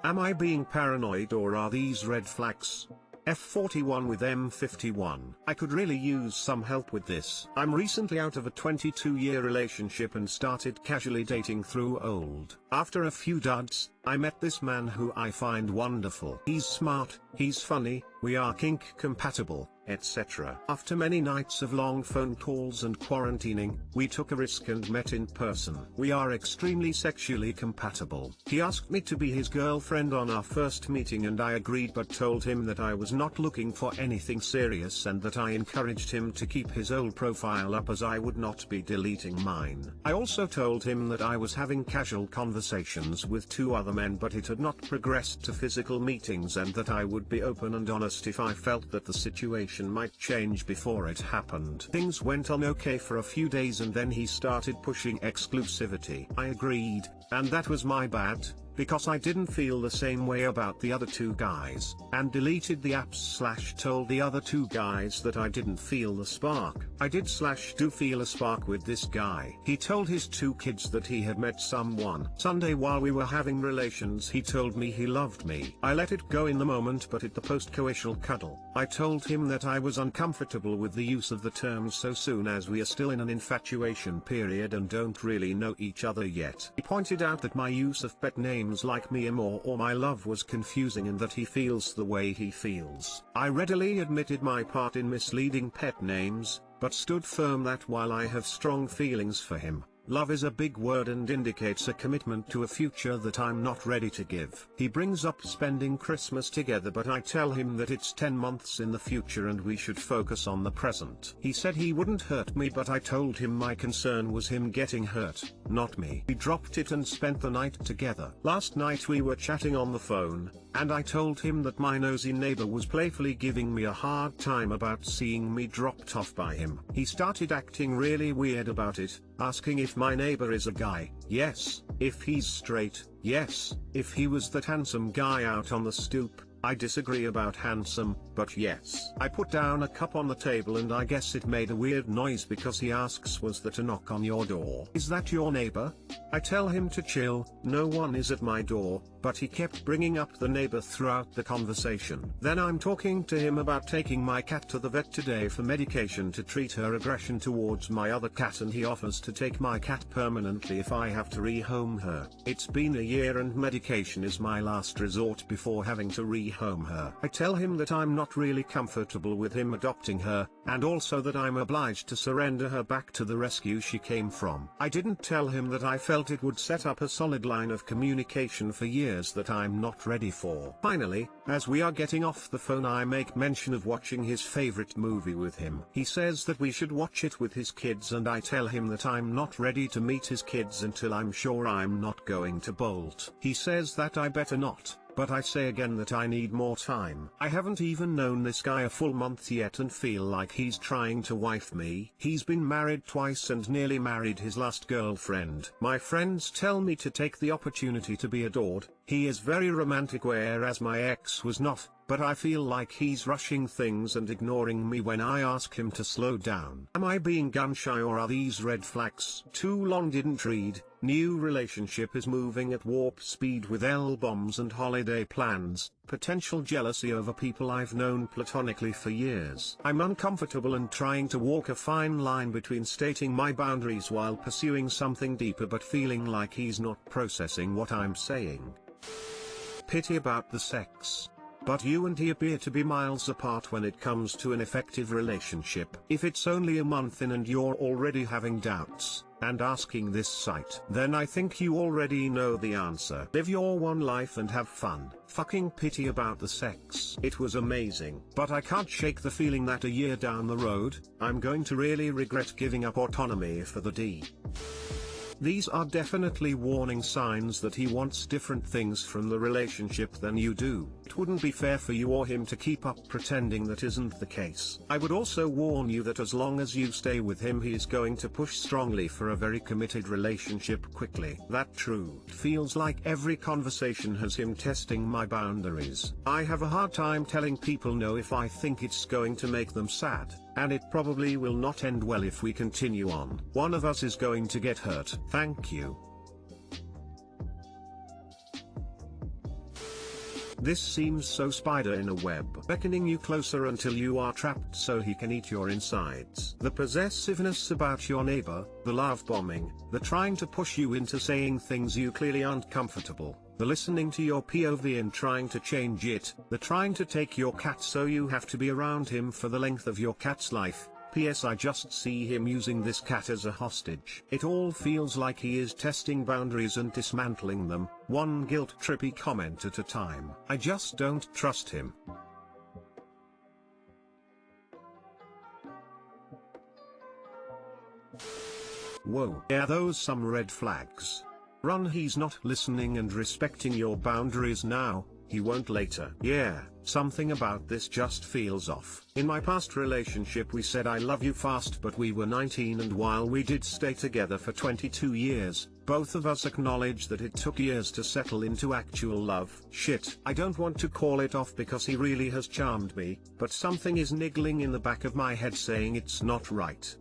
Am I being paranoid or are these red flags? F41 with M51. I could really use some help with this. I'm recently out of a 22-year relationship and started casually dating through old. After a few duds, I met this man who I find wonderful. He's smart, he's funny, we are kink compatible, etc. After many nights of long phone calls and quarantining, we took a risk and met in person. We are extremely sexually compatible. He asked me to be his girlfriend on our first meeting and I agreed, but told him that I was not looking for anything serious and that I encouraged him to keep his old profile up as I would not be deleting mine. I also told him that I was having casual conversations with 2 other men but it had not progressed to physical meetings and that I would be open and honest if I felt that the situation might change before it happened. Things went on okay for a few days and then he started pushing exclusivity. I agreed, and that was my bad, because I didn't feel the same way about the other 2 guys, and deleted the apps / told the other 2 guys that I didn't feel the spark. I did / do feel a spark with this guy. He told his 2 kids that he had met someone. Sunday while we were having relations he told me he loved me. I let it go in the moment, but at the post-coital cuddle, I told him that I was uncomfortable with the use of the term so soon as we are still in an infatuation period and don't really know each other yet. He pointed out that my use of pet names like me or my love was confusing and that he feels the way he feels. I readily admitted my part in misleading pet names, but stood firm that while I have strong feelings for him, love is a big word and indicates a commitment to a future that I'm not ready to give. He brings up spending Christmas together, but I tell him that it's 10 months in the future and we should focus on the present. He said he wouldn't hurt me, but I told him my concern was him getting hurt, not me. We dropped it and spent the night together. Last night we were chatting on the phone, and I told him that my nosy neighbor was playfully giving me a hard time about seeing me dropped off by him. He started acting really weird about it, asking if my neighbor is a guy, yes. If he's straight, yes. If he was that handsome guy out on the stoop, I disagree about handsome, but yes. I put down a cup on the table and I guess it made a weird noise because he asks, was that a knock on your door? Is that your neighbor? I tell him to chill, no one is at my door, but he kept bringing up the neighbor throughout the conversation. Then I'm talking to him about taking my cat to the vet today for medication to treat her aggression towards my other cat, and he offers to take my cat permanently if I have to rehome her. It's been a year and medication is my last resort before having to rehome her. I tell him that I'm not really comfortable with him adopting her, and also that I'm obliged to surrender her back to the rescue she came from. I didn't tell him that I felt it would set up a solid line of communication for years that I'm not ready for. Finally, as we are getting off the phone, I make mention of watching his favorite movie with him. He says that we should watch it with his kids, and I tell him that I'm not ready to meet his kids until I'm sure I'm not going to bolt. He says that I better not, but I say again that I need more time. I haven't even known this guy a full month yet and feel like he's trying to wife me. He's been married twice and nearly married his last girlfriend. My friends tell me to take the opportunity to be adored. He is very romantic, whereas my ex was not, but I feel like he's rushing things and ignoring me when I ask him to slow down. Am I being gun shy or are these red flags? Too long didn't read. New relationship is moving at warp speed with L-bombs and holiday plans, potential jealousy over people I've known platonically for years. I'm uncomfortable and trying to walk a fine line between stating my boundaries while pursuing something deeper, but feeling like he's not processing what I'm saying. Pity about the sex. But you and he appear to be miles apart when it comes to an effective relationship. If it's only a month in and you're already having doubts, and asking this site, then I think you already know the answer. Live your one life and have fun. Fucking pity about the sex. It was amazing. But I can't shake the feeling that a year down the road, I'm going to really regret giving up autonomy for the D. These are definitely warning signs that he wants different things from the relationship than you do. It wouldn't be fair for you or him to keep up pretending that isn't the case. I would also warn you that as long as you stay with him, he is going to push strongly for a very committed relationship quickly. That true. It feels like every conversation has him testing my boundaries. I have a hard time telling people no if I think it's going to make them sad, and it probably will not end well if we continue on. One of us is going to get hurt. Thank you. This seems so spider in a web, beckoning you closer until you are trapped so he can eat your insides. The possessiveness about your neighbor, the love bombing, the trying to push you into saying things you clearly aren't comfortable, the listening to your POV and trying to change it, the trying to take your cat so you have to be around him for the length of your cat's life. P.S. I just see him using this cat as a hostage. It all feels like he is testing boundaries and dismantling them, one guilt-trippy comment at a time. I just don't trust him. Whoa, yeah, those some red flags. Run, he's not listening and respecting your boundaries now, he won't later. Yeah, something about this just feels off. In my past relationship we said I love you fast, but we were 19 and while we did stay together for 22 years, both of us acknowledged that it took years to settle into actual love. Shit, I don't want to call it off because he really has charmed me, but something is niggling in the back of my head saying it's not right.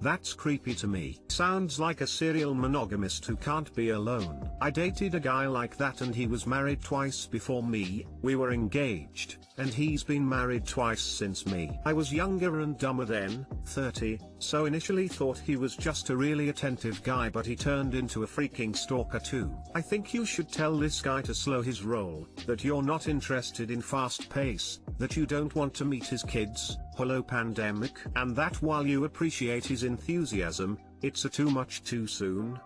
That's creepy to me. Sounds like a serial monogamist who can't be alone. I dated a guy like that and he was married twice before me, we were engaged, and he's been married twice since me. I was younger and dumber then, 30, so initially thought he was just a really attentive guy, but he turned into a freaking stalker too. I think you should tell this guy to slow his roll, that you're not interested in fast pace, that you don't want to meet his kids, hello pandemic, and that while you appreciate his enthusiasm, it's a too much too soon.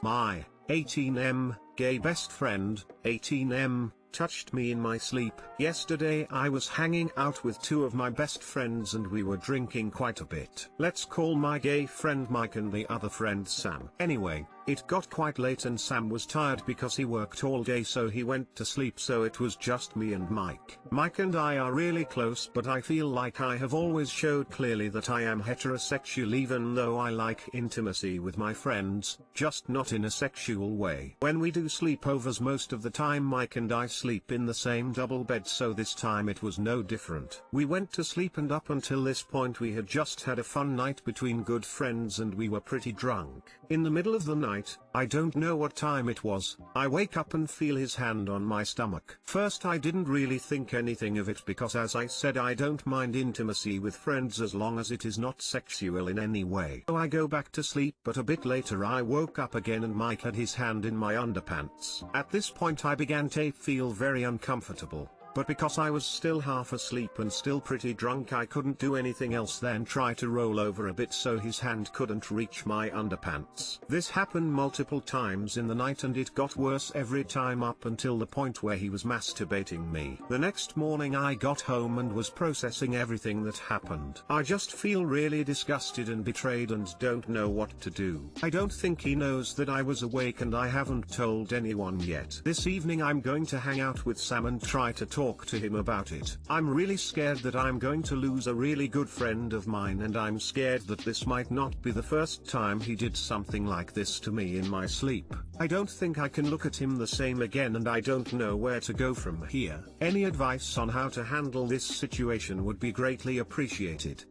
My 18M gay best friend, 18M, touched me in my sleep. Yesterday I was hanging out with two of my best friends and we were drinking quite a bit. Let's call my gay friend Mike and the other friend Sam. Anyway, it got quite late and Sam was tired because he worked all day, so he went to sleep, so it was just me and Mike. Mike and I are really close, but I feel like I have always showed clearly that I am heterosexual even though I like intimacy with my friends, just not in a sexual way. When we do sleepovers most of the time Mike and I sleep in the same double bed, so this time it was no different. We went to sleep and up until this point we had just had a fun night between good friends and we were pretty drunk. In the middle of the night, I don't know what time it was, I wake up and feel his hand on my stomach. First I didn't really think anything of it because as I said I don't mind intimacy with friends as long as it is not sexual in any way. So I go back to sleep, but a bit later I woke up again and Mike had his hand in my underpants. At this point I began to feel very uncomfortable. But because I was still half asleep and still pretty drunk I couldn't do anything else than try to roll over a bit so his hand couldn't reach my underpants. This happened multiple times in the night and it got worse every time up until the point where he was masturbating me. The next morning I got home and was processing everything that happened. I just feel really disgusted and betrayed and don't know what to do. I don't think he knows that I was awake and I haven't told anyone yet. This evening I'm going to hang out with Sam and try to talk to him about it. I'm really scared that I'm going to lose a really good friend of mine, and I'm scared that this might not be the first time he did something like this to me in my sleep. I don't think I can look at him the same again and I don't know where to go from here. Any advice on how to handle this situation would be greatly appreciated.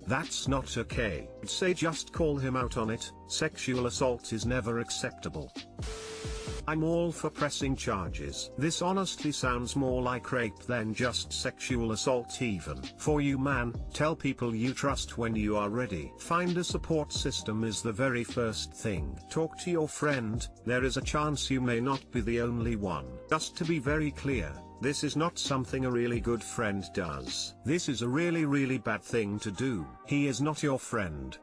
That's not okay. Say just call him out on it. Sexual assault is never acceptable. I'm all for pressing charges. This honestly sounds more like rape than just sexual assault even. For you man, tell people you trust when you are ready. Find a support system is the very first thing. Talk to your friend, there is a chance you may not be the only one. Just to be very clear, this is not something a really good friend does. This is a really bad thing to do. He is not your friend.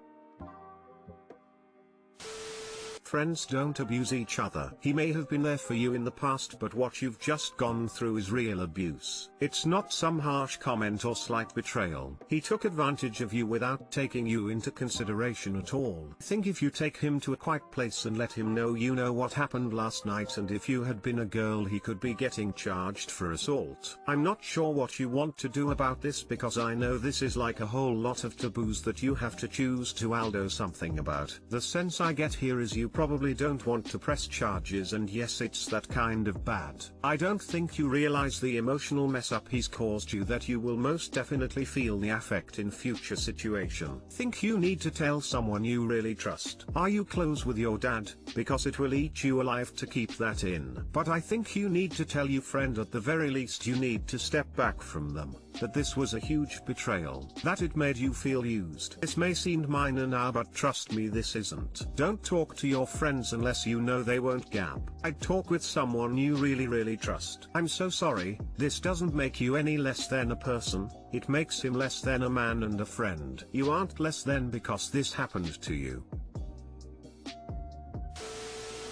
Friends don't abuse each other. He may have been there for you in the past, but what you've just gone through is real abuse. It's not some harsh comment or slight betrayal. He took advantage of you without taking you into consideration at all. I think if you take him to a quiet place and let him know you know what happened last night, and if you had been a girl he could be getting charged for assault. I'm not sure what you want to do about this because I know this is like a whole lot of taboos that you have to choose to aldo something about. The sense I get here is you probably probably don't want to press charges, and yes, it's that kind of bad. I don't think you realize the emotional mess up he's caused you, that you will most definitely feel the affect in future situation. Think you need to tell someone you really trust. Are you close with your dad? Because it will eat you alive to keep that in. But I think you need to tell your friend. At the very least you need to step back from them, that this was a huge betrayal, that it made you feel used. This may seem minor now, but trust me, this isn't. Don't talk to your friends unless you know they won't gab. I'd talk with someone you really trust. I'm so sorry, this doesn't make you any less than a person, it makes him less than a man and a friend. You aren't less than because this happened to you.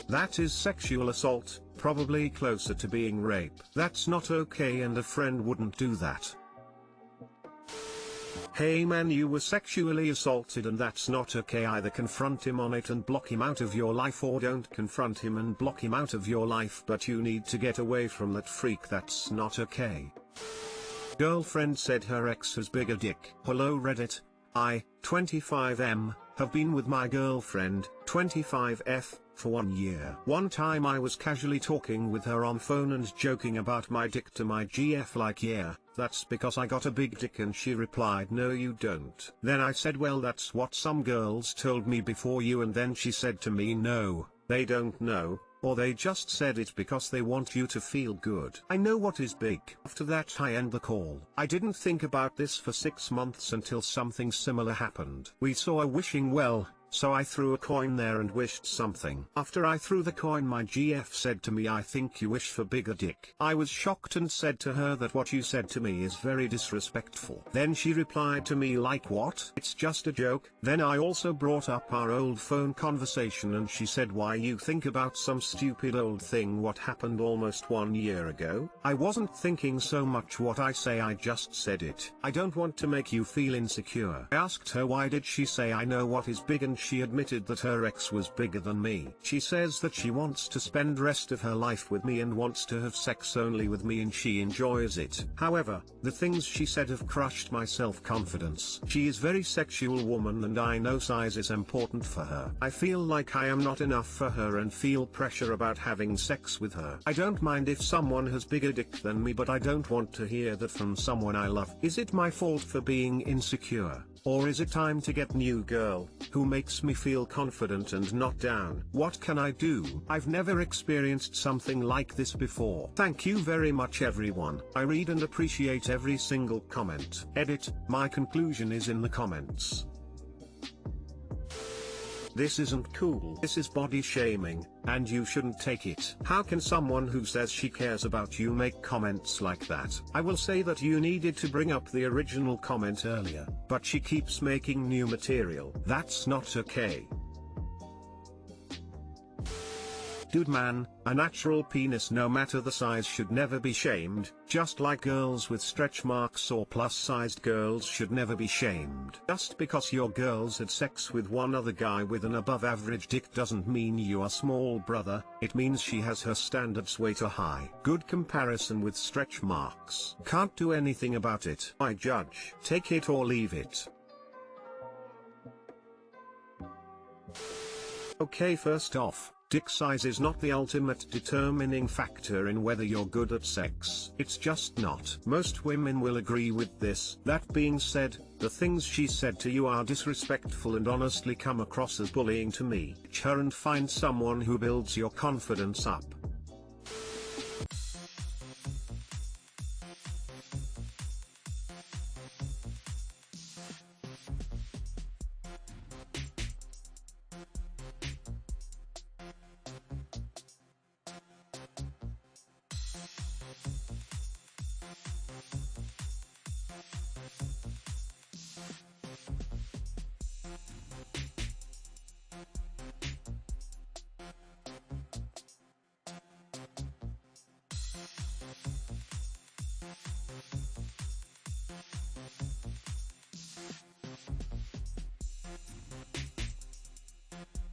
That is sexual assault, probably closer to being rape. That's not okay, and a friend wouldn't do that. Hey man, you were sexually assaulted and that's not okay. Either confront him on it and block him out of your life, or don't confront him and block him out of your life, but you need to get away from that freak. That's not okay. Girlfriend said her ex has bigger dick. Hello Reddit. I, 25M, have been with my girlfriend, 25F, for 1 year. One time I was casually talking with her on phone and joking about my dick to my GF, like, yeah, that's because I got a big dick, and she replied, no you don't. Then I said, well, that's what some girls told me before you, and then she said to me, no, they don't know, or they just said it because they want you to feel good. I know what is big. After that I end the call. I didn't think about this for 6 months until something similar happened. We saw a wishing well, so I threw a coin there and wished something. After I threw the coin, my GF said to me, I think you wish for bigger dick. I was shocked and said to her that what you said to me is very disrespectful. Then she replied to me like, what? It's just a joke. Then I also brought up our old phone conversation, and she said, why you think about some stupid old thing what happened almost 1 year ago? I wasn't thinking so much what I say, I just said it. I don't want to make you feel insecure. I asked her why did she say I know what is big, and she admitted that her ex was bigger than me. She says that she wants to spend rest of her life with me and wants to have sex only with me, and she enjoys it. However, the things she said have crushed my self-confidence. She is very sexual woman, and I know size is important for her. I feel like I am not enough for her and feel pressure about having sex with her. I don't mind if someone has bigger dick than me, but I don't want to hear that from someone I love. Is it my fault for being insecure? Or is it time to get new girl, who makes me feel confident and not down? What can I do? I've never experienced something like this before. Thank you very much everyone. I read and appreciate every single comment. Edit, my conclusion is in the comments. This isn't cool. This is body shaming, and you shouldn't take it. How can someone who says she cares about you make comments like that? I will say that you needed to bring up the original comment earlier, but she keeps making new material. That's not okay. Dude man, a natural penis no matter the size should never be shamed, just like girls with stretch marks or plus-sized girls should never be shamed. Just because your girl's had sex with one other guy with an above-average dick doesn't mean you are small brother, it means she has her standards way too high. Good comparison with stretch marks. Can't do anything about it. I judge. Take it or leave it. Okay, first off, dick size is not the ultimate determining factor in whether you're good at sex. It's just not. Most women will agree with this. That being said, the things she said to you are disrespectful and honestly come across as bullying to me. Ditch her and find someone who builds your confidence up.